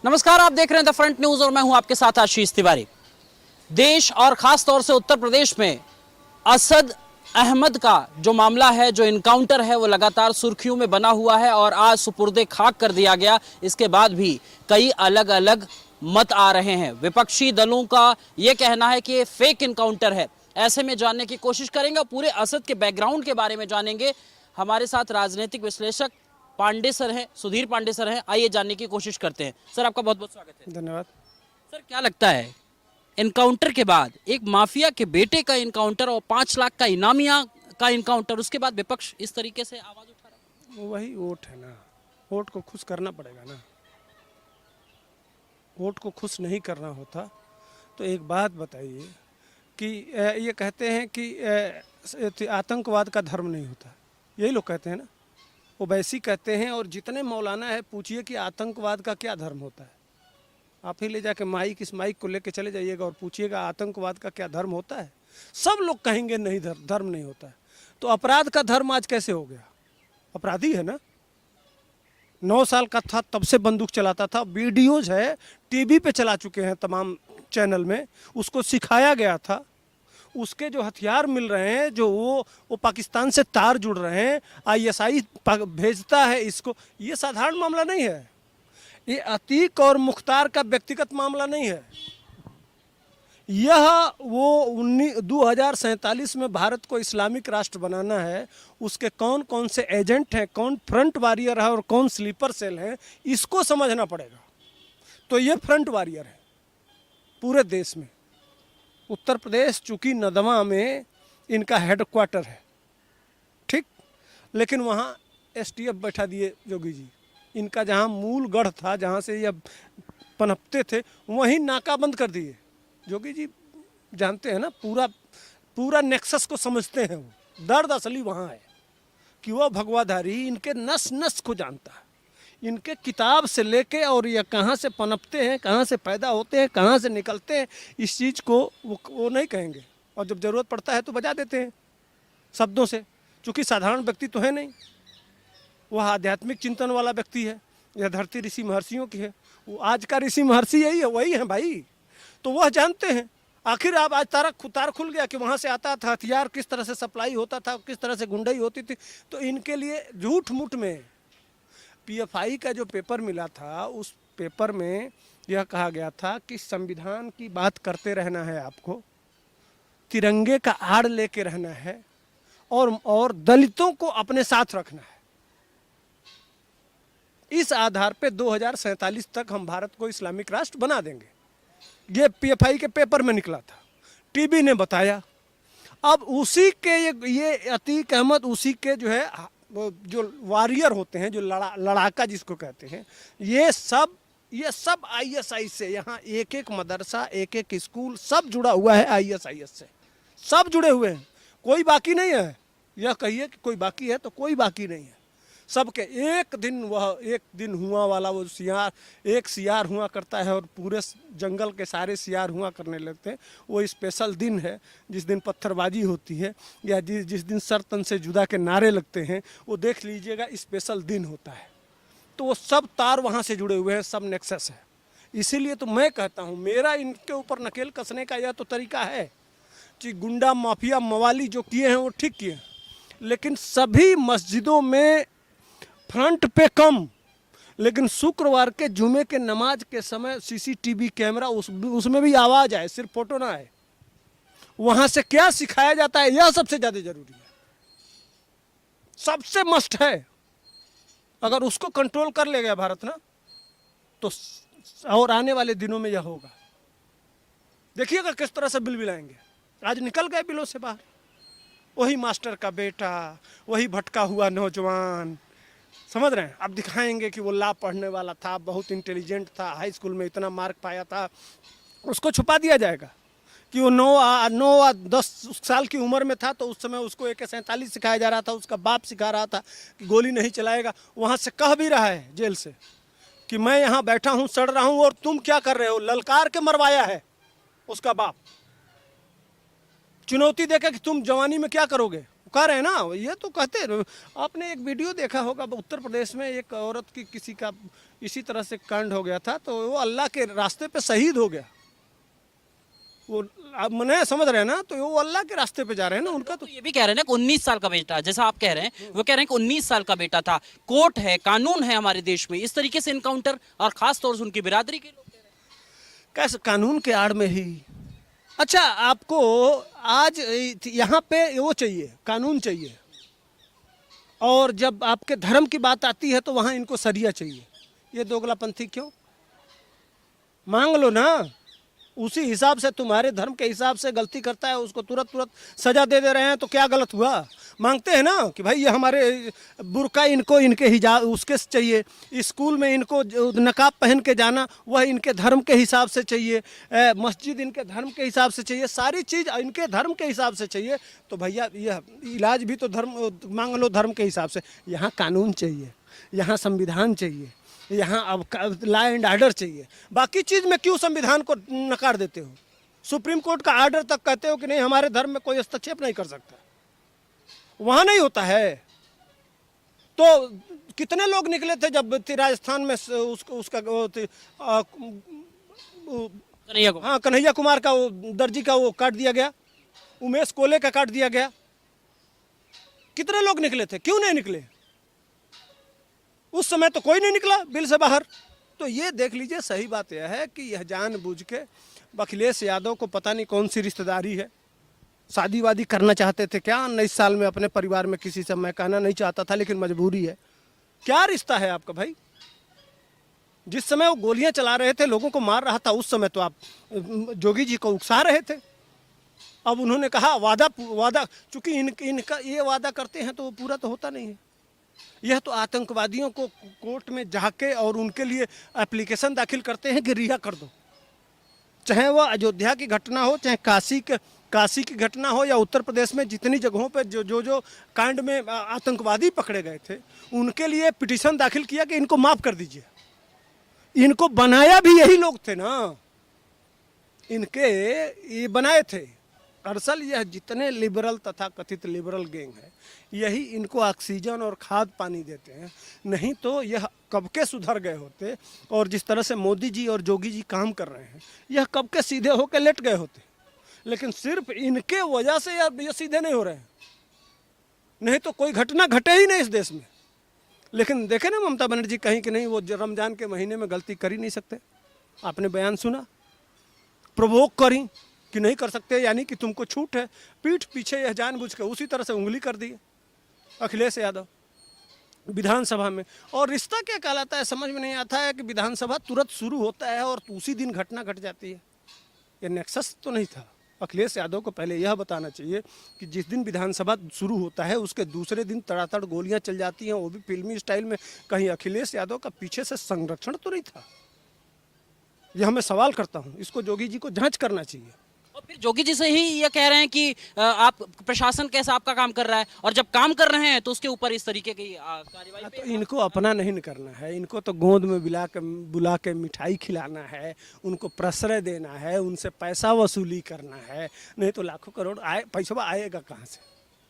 नमस्कार, आप देख रहे हैं द फ्रंट न्यूज और मैं हूं आपके साथ आशीष तिवारी। देश और खास तौर से उत्तर प्रदेश में असद अहमद का जो मामला है, जो इनकाउंटर है, वो लगातार सुर्खियों में बना हुआ है और आज सुपुर्दे खाक कर दिया गया। इसके बाद भी कई अलग अलग मत आ रहे हैं। विपक्षी दलों का यह कहना है कि ये फेक इनकाउंटर है। ऐसे में जानने की कोशिश करेंगे और पूरे असद के बैकग्राउंड के बारे में जानेंगे। हमारे साथ राजनीतिक विश्लेषक पांडे सर हैं, सुधीर पांडे सर हैं। आइए जानने की कोशिश करते हैं। सर, आपका बहुत बहुत स्वागत है। धन्यवाद। सर, क्या लगता है इनकाउंटर के बाद, एक माफिया के बेटे का इनकाउंटर और 5 लाख का इनामिया का इनकाउंटर, उसके बाद विपक्ष इस तरीके से आवाज उठा रहा है? वही वोट है ना, वोट को खुश करना पड़ेगा ना। वोट को खुश नहीं करना होता तो एक बात बताइए कि ये कहते हैं कि आतंकवाद का धर्म नहीं होता, यही लोग कहते हैं ना, वो वैसी कहते हैं। और जितने मौलाना है पूछिए कि आतंकवाद का क्या धर्म होता है। आप ही ले जाके इस माइक को लेके चले जाइएगा और पूछिएगा आतंकवाद का क्या धर्म होता है, सब लोग कहेंगे नहीं, धर्म नहीं होता है। तो अपराध का धर्म आज कैसे हो गया? अपराधी है ना, 9 साल का था तब से बंदूक चलाता था। वीडियोज है, टीवी पे चला चुके हैं तमाम चैनल में, उसको सिखाया गया था। उसके जो हथियार मिल रहे हैं, जो वो पाकिस्तान से तार जुड़ रहे हैं, ISI भेजता है इसको। ये साधारण मामला नहीं है, ये अतीक और मुख्तार का व्यक्तिगत मामला नहीं है। यह वो 2047 में भारत को इस्लामिक राष्ट्र बनाना है, उसके कौन कौन से एजेंट हैं, कौन फ्रंट वॉरियर है और कौन स्लीपर सेल है, इसको समझना पड़ेगा। तो ये फ्रंट वॉरियर है पूरे देश में। उत्तर प्रदेश चूँकि नदवा में इनका हेडक्वार्टर है, ठीक, लेकिन वहाँ STF बैठा दिए योगी जी। इनका जहाँ मूल गढ़ था, जहाँ से ये पनपते थे, वहीं नाकाबंद कर दिए। योगी जी जानते हैं ना, पूरा नेक्सस को समझते हैं। वो दर्द असली वहाँ है कि वह भगवाधारी इनके नस नस को जानता है। इनके किताब से लेके और ये कहाँ से पनपते हैं, कहाँ से पैदा होते हैं, कहाँ से निकलते हैं, इस चीज़ को वो नहीं कहेंगे। और जब ज़रूरत पड़ता है तो बजा देते हैं शब्दों से। चूँकि साधारण व्यक्ति तो है नहीं, वह आध्यात्मिक चिंतन वाला व्यक्ति है। यह धरती ऋषि महर्षियों की है। वो आज का ऋषि महर्षि यही है, वही है भाई। तो वह जानते हैं। आखिर आप आज तार खुल गया कि वहाँ से आता था हथियार, किस तरह से सप्लाई होता था, किस तरह से गुंडाई होती थी। तो इनके लिए झूठ मूठ में PFI का जो पेपर मिला था, उस पेपर में यह कहा गया था कि संविधान की बात करते रहना है आपको, तिरंगे का आड़ लेके रहना है और दलितों को अपने साथ रखना है। इस आधार पे 2047 तक हम भारत को इस्लामिक राष्ट्र बना देंगे। ये PFI के पेपर में निकला था, टीवी ने बताया। अब उसी के ये अतीक अहमद, उसी के जो है जो वॉरियर होते हैं, जो लड़ाका जिसको कहते हैं, ये सब ISI से, यहाँ एक एक मदरसा, एक एक स्कूल, सब जुड़ा हुआ है ISIS से, सब जुड़े हुए हैं। कोई बाकी नहीं है। यह कहिए कि कोई बाकी है तो कोई बाकी नहीं है। सबके एक दिन हुआ वाला वो एक सियार हुआ करता है और पूरे जंगल के सारे सियार हुआ करने लगते हैं। वो स्पेशल दिन है जिस दिन पत्थरबाजी होती है या जिस दिन सर तन से जुदा के नारे लगते हैं, वो देख लीजिएगा, स्पेशल दिन होता है। तो वो सब तार वहाँ से जुड़े हुए हैं, सब नेक्सस है। इसीलिए तो मैं कहता हूँ, मेरा इनके ऊपर नकेल कसने का यह तो तरीका है कि गुंडा माफिया मवाली जो किए हैं वो ठीक किए हैं, लेकिन सभी मस्जिदों में फ्रंट पे कम, लेकिन शुक्रवार के जुमे के नमाज के समय CCTV कैमरा, उसमें भी आवाज़ आए, सिर्फ फोटो ना आए। वहाँ से क्या सिखाया जाता है, यह सबसे ज़्यादा जरूरी है, सबसे मस्ट है। अगर उसको कंट्रोल कर ले गया भारत ना, तो और आने वाले दिनों में यह होगा। देखिएगा किस तरह से बिल बिलाएंगे। आज निकल गए बिलों से बाहर, वही मास्टर का बेटा, वही भटका हुआ नौजवान, समझ रहे हैं। अब दिखाएंगे कि वो लॉ पढ़ने वाला था, बहुत इंटेलिजेंट था, हाई स्कूल में इतना मार्क पाया था, उसको छुपा दिया जाएगा कि वो 9-10 साल की उम्र में था, तो उस समय उसको AK-47 सिखाया जा रहा था, उसका बाप सिखा रहा था कि गोली नहीं चलाएगा। वहाँ से कह भी रहा है जेल से कि मैं यहाँ बैठा हूँ, सड़ रहा हूँ, और तुम क्या कर रहे हो, ललकार के मरवाया है उसका बाप। चुनौती देके कि तुम जवानी में क्या करोगे, कह रहे हैं ना, ये तो कहते हैं। आपने एक वीडियो देखा होगा, उत्तर प्रदेश में एक औरत की किसी का इसी तरह से कांड हो गया था, तो वो अल्लाह के रास्ते पे शहीद हो गया। वो आप मने समझ रहे हैं ना, तो वो अल्लाह के रास्ते पे जा रहे हैं ना, उनका तो ये भी कह रहे हैं ना कि 19 साल का बेटा, जैसा आप कह रहे हैं, वो कह रहे हैं कि 19 साल का बेटा था, कोर्ट है, कानून है हमारे देश में, इस तरीके से इनकाउंटर, और खास तौर से उनकी बिरादरी के लोग कह रहे हैं। कैसे कानून के आड़ में ही। अच्छा, आपको आज यहाँ पे वो चाहिए, कानून चाहिए, और जब आपके धर्म की बात आती है तो वहाँ इनको सरिया चाहिए। ये दोगलापंथी क्यों? मांग लो ना, उसी हिसाब से, तुम्हारे धर्म के हिसाब से गलती करता है उसको तुरंत तुरंत सजा दे रहे हैं, तो क्या गलत हुआ? मांगते हैं ना कि भाई ये हमारे बुर्का इनको इनके हिजाब उसके से चाहिए, स्कूल में इनको नकाब पहन के जाना वह इनके धर्म के हिसाब से चाहिए, मस्जिद इनके धर्म के हिसाब से चाहिए, सारी चीज़ इनके धर्म के हिसाब से चाहिए। तो भैया यह इलाज भी तो धर्म मांग लो धर्म के हिसाब से। यहाँ कानून चाहिए, यहाँ संविधान चाहिए, यहाँ अब लॉ एंड ऑर्डर चाहिए। बाकी चीज़ में क्यों संविधान को नकार देते हो? सुप्रीम कोर्ट का ऑर्डर तक कहते हो कि नहीं, हमारे धर्म में कोई हस्तक्षेप नहीं कर सकता, वहाँ नहीं होता है। तो कितने लोग निकले थे जब राजस्थान में उसका हाँ, कन्हैया कुमार का वो दर्जी का वो काट दिया गया, उमेश कोले का काट दिया गया। कितने लोग निकले थे, क्यों नहीं निकले? उस समय तो कोई नहीं निकला बिल से बाहर। तो ये देख लीजिए, सही बात यह है कि यह जानबूझ के अखिलेश यादव को पता नहीं कौन सी रिश्तेदारी है, शादी वादी करना चाहते थे क्या 19 साल में अपने परिवार में किसी से? मैं कहना नहीं चाहता था, लेकिन मजबूरी है। क्या रिश्ता है आपका भाई? जिस समय वो गोलियां चला रहे थे, लोगों को मार रहा था, उस समय तो आप जोगी जी को उकसा रहे थे। अब उन्होंने कहा वादा, चूंकि इनका ये वादा करते हैं तो वो पूरा तो होता नहीं है। यह तो आतंकवादियों को कोर्ट में जाके और उनके लिए एप्लीकेशन दाखिल करते हैं कि रिहा कर दो, चाहे वह अयोध्या की घटना हो, चाहे काशी की घटना हो, या उत्तर प्रदेश में जितनी जगहों पर जो कांड में आतंकवादी पकड़े गए थे, उनके लिए पिटीशन दाखिल किया कि इनको माफ़ कर दीजिए। इनको बनाया भी यही लोग थे ना, इनके ये बनाए थे। दरअसल यह जितने लिबरल तथा कथित लिबरल गैंग है, यही इनको ऑक्सीजन और खाद पानी देते हैं, नहीं तो यह कब के सुधर गए होते। और जिस तरह से मोदी जी और जोगी जी काम कर रहे हैं, यह कब के सीधे होकर लेट गए होते। लेकिन सिर्फ इनके वजह से ये सीधे नहीं हो रहे हैं, नहीं तो कोई घटना घटे ही नहीं इस देश में। लेकिन देखे ना ममता बनर्जी कहीं कि नहीं, वो रमजान के महीने में गलती कर ही नहीं सकते। आपने बयान सुना, प्रोवोक करी कि नहीं कर सकते, यानी कि तुमको छूट है। पीठ पीछे यह जानबूझ के उसी तरह से उंगली कर दी अखिलेश यादव विधानसभा में। और रिश्ता क्या कहलाता है समझ में नहीं आता है कि विधानसभा तुरंत शुरू होता है और उसी दिन घटना घट जाती है। ये नेक्सस तो नहीं था। अखिलेश यादव को पहले यह बताना चाहिए कि जिस दिन विधानसभा शुरू होता है उसके दूसरे दिन तड़ातड़ गोलियां चल जाती हैं, वो भी फिल्मी स्टाइल में। कहीं अखिलेश यादव का पीछे से संरक्षण तो नहीं था? यह मैं सवाल करता हूं, इसको जोगी जी को जांच करना चाहिए। और फिर जोगी जी से ही ये कह रहे हैं कि आप प्रशासन कैसा आपका काम कर रहा है, और जब काम कर रहे हैं तो उसके ऊपर इस तरीके की कार्रवाई। तो इनको अपना नहीं करना है, इनको तो गोद में बुला के मिठाई खिलाना है, उनको प्रश्रय देना है, उनसे पैसा वसूली करना है। नहीं तो लाखों करोड़ पैसा आएगा कहाँ से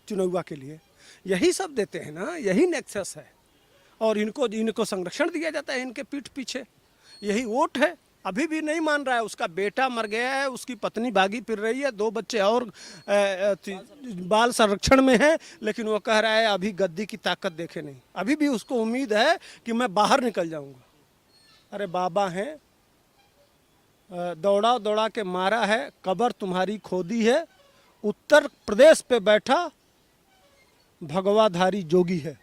चुनाव के लिए? यही सब देते हैं ना, यही नेक्सस है। और इनको संरक्षण दिया जाता है इनके पीठ पीछे, यही वोट है। अभी भी नहीं मान रहा है, उसका बेटा मर गया है, उसकी पत्नी भागी फिर रही है, 2 बच्चे और बाल संरक्षण में है, लेकिन वो कह रहा है अभी गद्दी की ताकत देखे नहीं। अभी भी उसको उम्मीद है कि मैं बाहर निकल जाऊंगा। अरे बाबा हैं, दौड़ा दौड़ा के मारा है, कब्र तुम्हारी खोदी है, उत्तर प्रदेश पे बैठा भगवाधारी जोगी है।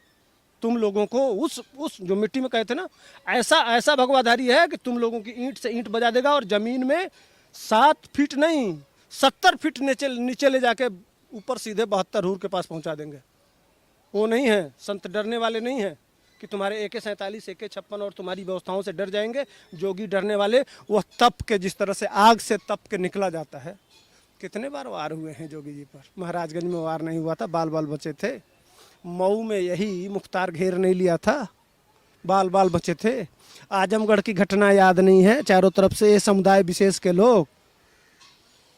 तुम लोगों को उस जो मिट्टी में कहते ना, ऐसा भगवाधारी है कि तुम लोगों की ईंट से ईंट बजा देगा, और जमीन में 7 फीट नहीं 70 फीट नीचे ले जाके ऊपर सीधे 72 हूर के पास पहुंचा देंगे। वो नहीं है, संत डरने वाले नहीं है कि तुम्हारे AK-47 AK-56 और तुम्हारी व्यवस्थाओं से डर जाएंगे। जोगी डरने वाले, वह तप के, जिस तरह से आग से तप के निकला जाता है। कितने बार वार हुए हैं जोगी जी पर? महाराजगंज में वार नहीं हुआ था, बाल बाल बचे थे। मऊ में यही मुख्तार घेर नहीं लिया था, बाल बाल बचे थे। आजमगढ़ की घटना याद नहीं है? चारों तरफ से ये समुदाय विशेष के लोग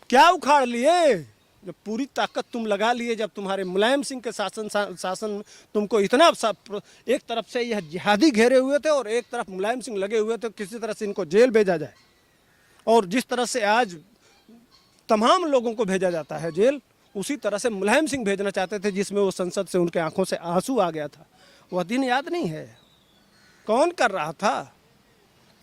क्या उखाड़ लिए? जब पूरी ताकत तुम लगा लिए, जब तुम्हारे मुलायम सिंह के शासन तुमको इतना एक तरफ से यह जिहादी घेरे हुए थे और एक तरफ मुलायम सिंह लगे हुए थे किसी तरह से इनको जेल भेजा जाए, और जिस तरह से आज तमाम लोगों को भेजा जाता है जेल, उसी तरह से मुलायम सिंह भेजना चाहते थे, जिसमें वो संसद से उनके आंखों से आंसू आ गया था। वह दिन याद नहीं है? कौन कर रहा था?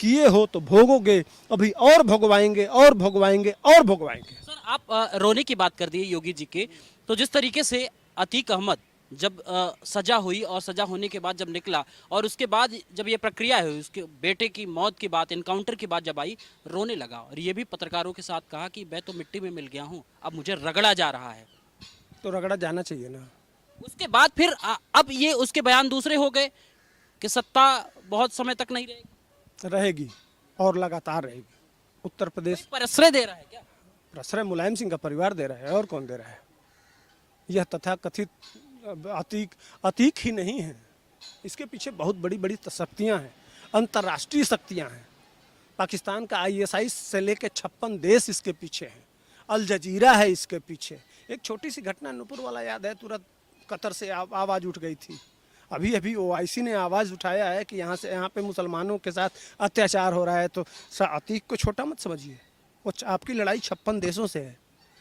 किए हो तो भोगोगे, अभी और भोगवाएंगे और भोगवाएंगे और भोगवाएंगे। सर, आप रोने की बात कर दी योगी जी के, तो जिस तरीके से अतीक अहमद जब सजा हुई और सजा होने के बाद जब निकला और उसके बाद जब ये प्रक्रिया हुई, उसके बेटे की मौत की बात, इनकाउंटर की बात जब आई, रोने लगा और ये भी पत्रकारों के साथ कहा कि मैं तो मिट्टी में मिल गया हूँ, अब मुझे रगड़ा जा रहा है। तो रगड़ा जाना चाहिए ना। उसके बाद फिर अब ये उसके बयान दूसरे हो गए कि सत्ता बहुत समय तक नहीं रहेगी और लगातार रहेगी। उत्तर प्रदेश प्रश्रय दे रहा है क्या? प्रश्रय मुलायम सिंह का परिवार दे रहा है, और कौन दे रहा है? यह तथाकथित अतीक ही नहीं है, इसके पीछे बहुत बड़ी बड़ी शक्तियां हैं, अंतर्राष्ट्रीय शक्तियां हैं। पाकिस्तान का ISI से लेकर 56 देश इसके पीछे हैं, अल जजीरा है इसके पीछे। एक छोटी सी घटना नूपुर वाला याद है, तुरंत कतर से आवाज़ उठ गई थी। अभी अभी OIC ने आवाज़ उठाया है कि यहाँ पे मुसलमानों के साथ अत्याचार हो रहा है, तो अतीक को छोटा मत समझिए। वो आपकी लड़ाई 56 देशों से है।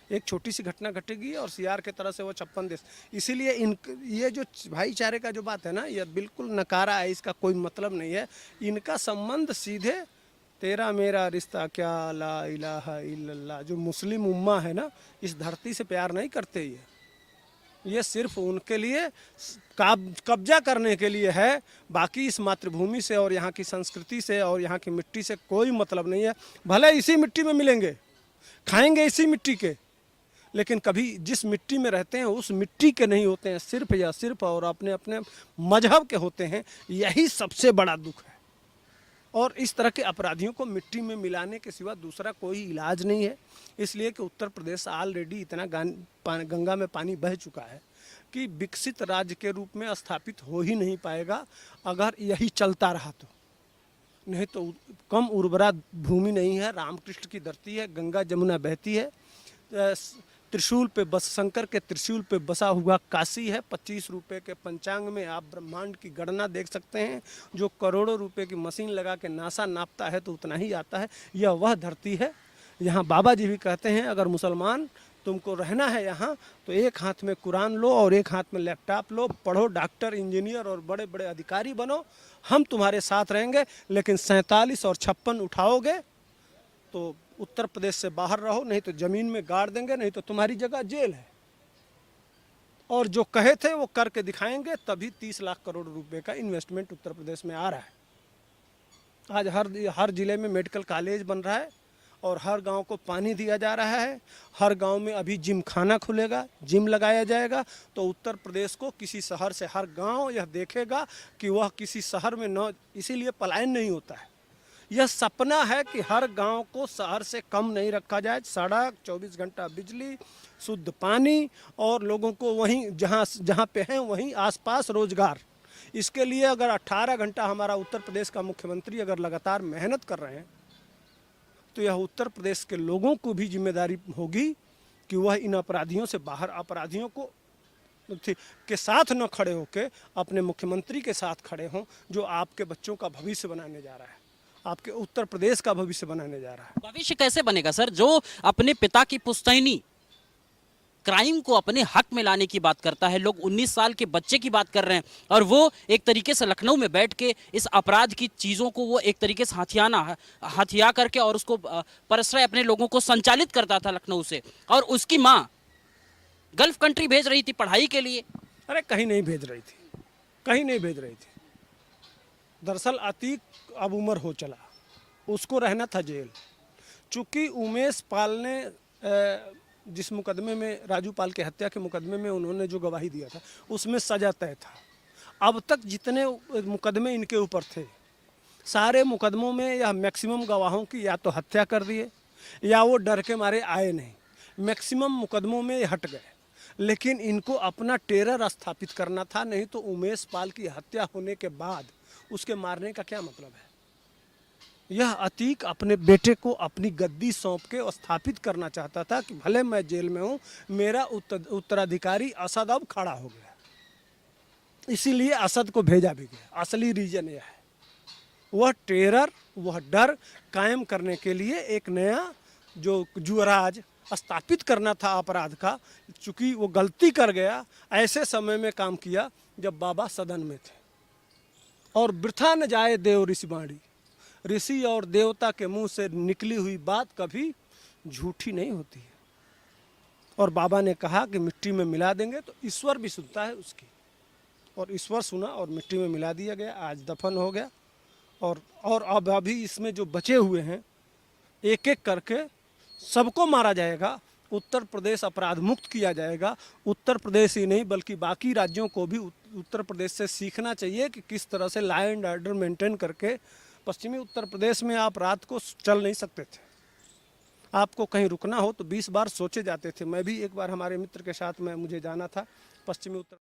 एक छोटी सी घटना घटेगी और CR के तरह से वो 56 देश। इसीलिए ये जो भाईचारे का जो बात है ना, ये बिल्कुल नकारा है, इसका कोई मतलब नहीं है। इनका संबंध सीधे तेरा मेरा रिश्ता क्या ला इलाहा इल्लल्लाह, जो मुस्लिम उम्मा है ना, इस धरती से प्यार नहीं करते। ये सिर्फ उनके लिए कब्जा करने के लिए है, बाकी इस मातृभूमि से और यहाँ की संस्कृति से और यहाँ की मिट्टी से कोई मतलब नहीं है। भले इसी मिट्टी में मिलेंगे, खाएंगे इसी मिट्टी के, लेकिन कभी जिस मिट्टी में रहते हैं उस मिट्टी के नहीं होते हैं, सिर्फ या सिर्फ और अपने अपने मजहब के होते हैं। यही सबसे बड़ा दुख है। और इस तरह के अपराधियों को मिट्टी में मिलाने के सिवा दूसरा कोई इलाज नहीं है। इसलिए कि उत्तर प्रदेश ऑलरेडी इतना गंगा में पानी बह चुका है कि विकसित राज्य के रूप में स्थापित हो ही नहीं पाएगा अगर यही चलता रहा तो। नहीं तो कम उर्वरा भूमि नहीं है, रामकृष्ण की धरती है, गंगा जमुना बहती है। त्रिशूल पे बस शंकर के त्रिशूल पे बसा हुआ काशी है। 25 रुपए के पंचांग में आप ब्रह्मांड की गणना देख सकते हैं। जो करोड़ों रुपए की मशीन लगा के नासा नापता है तो उतना ही आता है। यह वह धरती है। यहाँ बाबा जी भी कहते हैं अगर मुसलमान तुमको रहना है यहाँ तो एक हाथ में कुरान लो और एक हाथ में लैपटॉप लो, पढ़ो, डॉक्टर, इंजीनियर और बड़े बड़े अधिकारी बनो, हम तुम्हारे साथ रहेंगे। लेकिन 47 और 56 उठाओगे तो उत्तर प्रदेश से बाहर रहो, नहीं तो जमीन में गाड़ देंगे, नहीं तो तुम्हारी जगह जेल है। और जो कहे थे वो करके दिखाएंगे, तभी 30 लाख करोड़ रुपए का इन्वेस्टमेंट उत्तर प्रदेश में आ रहा है। आज हर जिले में मेडिकल कॉलेज बन रहा है और हर गांव को पानी दिया जा रहा है। हर गांव में अभी जिम खाना खुलेगा, जिम लगाया जाएगा। तो उत्तर प्रदेश को किसी शहर से हर गांव यह देखेगा कि वह किसी शहर में न, इसीलिए पलायन नहीं होता है। यह सपना है कि हर गांव को शहर से कम नहीं रखा जाए। सड़क, 24 घंटा बिजली, शुद्ध पानी और लोगों को वहीं जहां पे हैं वहीं आसपास रोजगार। इसके लिए अगर 18 घंटा हमारा उत्तर प्रदेश का मुख्यमंत्री अगर लगातार मेहनत कर रहे हैं तो यह उत्तर प्रदेश के लोगों को भी जिम्मेदारी होगी कि वह इन अपराधियों से बाहर, अपराधियों को के साथ न खड़े होकर अपने मुख्यमंत्री के साथ खड़े हों, जो आपके बच्चों का भविष्य बनाने जा रहा है, आपके उत्तर प्रदेश का भविष्य बनाने जा रहा है। भविष्य कैसे बनेगा सर? जो अपने पिता की पुश्तैनी क्राइम को अपने हक में लाने की बात करता है, लोग 19 साल के बच्चे की बात कर रहे हैं और वो एक तरीके से लखनऊ में बैठ के इस अपराध की चीज़ों को वो एक तरीके से हथिया करके और उसको परस्पर अपने लोगों को संचालित करता था लखनऊ से, और उसकी माँ गल्फ कंट्री भेज रही थी पढ़ाई के लिए। अरे कहीं नहीं भेज रही थी, कहीं नहीं भेज रही थी। दरअसल अतीक अब उम्र हो चला, उसको रहना था जेल। चूँकि उमेश पाल ने जिस मुकदमे में, राजू पाल के हत्या के मुकदमे में उन्होंने जो गवाही दिया था उसमें सजा तय था। अब तक जितने मुकदमे इनके ऊपर थे सारे मुकदमों में यह मैक्सिमम गवाहों की या तो हत्या कर दिए या वो डर के मारे आए नहीं। मैक्सिमम मुकदमों में ये हट गए, लेकिन इनको अपना टेरर स्थापित करना था। नहीं तो उमेश पाल की हत्या होने के बाद उसके मारने का क्या मतलब है? यह अतीक अपने बेटे को अपनी गद्दी सौंप के स्थापित करना चाहता था कि भले मैं जेल में हूँ, मेरा उत्तराधिकारी असद अब खड़ा हो गया, इसीलिए असद को भेजा भी गया। असली रीजन यह है, वह टेरर, वह डर कायम करने के लिए एक नया जो जुअराज स्थापित करना था अपराध का, चूंकि वो गलती कर गया, ऐसे समय में काम किया जब बाबा सदन में थे। और वृथा न जाए देव ऋषि बाणी, ऋषि और देवता के मुंह से निकली हुई बात कभी झूठी नहीं होती है। और बाबा ने कहा कि मिट्टी में मिला देंगे, तो ईश्वर भी सुनता है उसकी, और ईश्वर सुना और मिट्टी में मिला दिया गया। आज दफन हो गया। और अब अभी इसमें जो बचे हुए हैं, एक एक करके सबको मारा जाएगा। उत्तर प्रदेश अपराध मुक्त किया जाएगा। उत्तर प्रदेश ही नहीं बल्कि बाकी राज्यों को भी उत्तर प्रदेश से सीखना चाहिए कि किस तरह से लॉ एंड ऑर्डर मेंटेन करके। पश्चिमी उत्तर प्रदेश में आप रात को चल नहीं सकते थे, आपको कहीं रुकना हो तो 20 बार सोचे जाते थे। मैं भी एक बार हमारे मित्र के साथ मुझे जाना था पश्चिमी उत्तर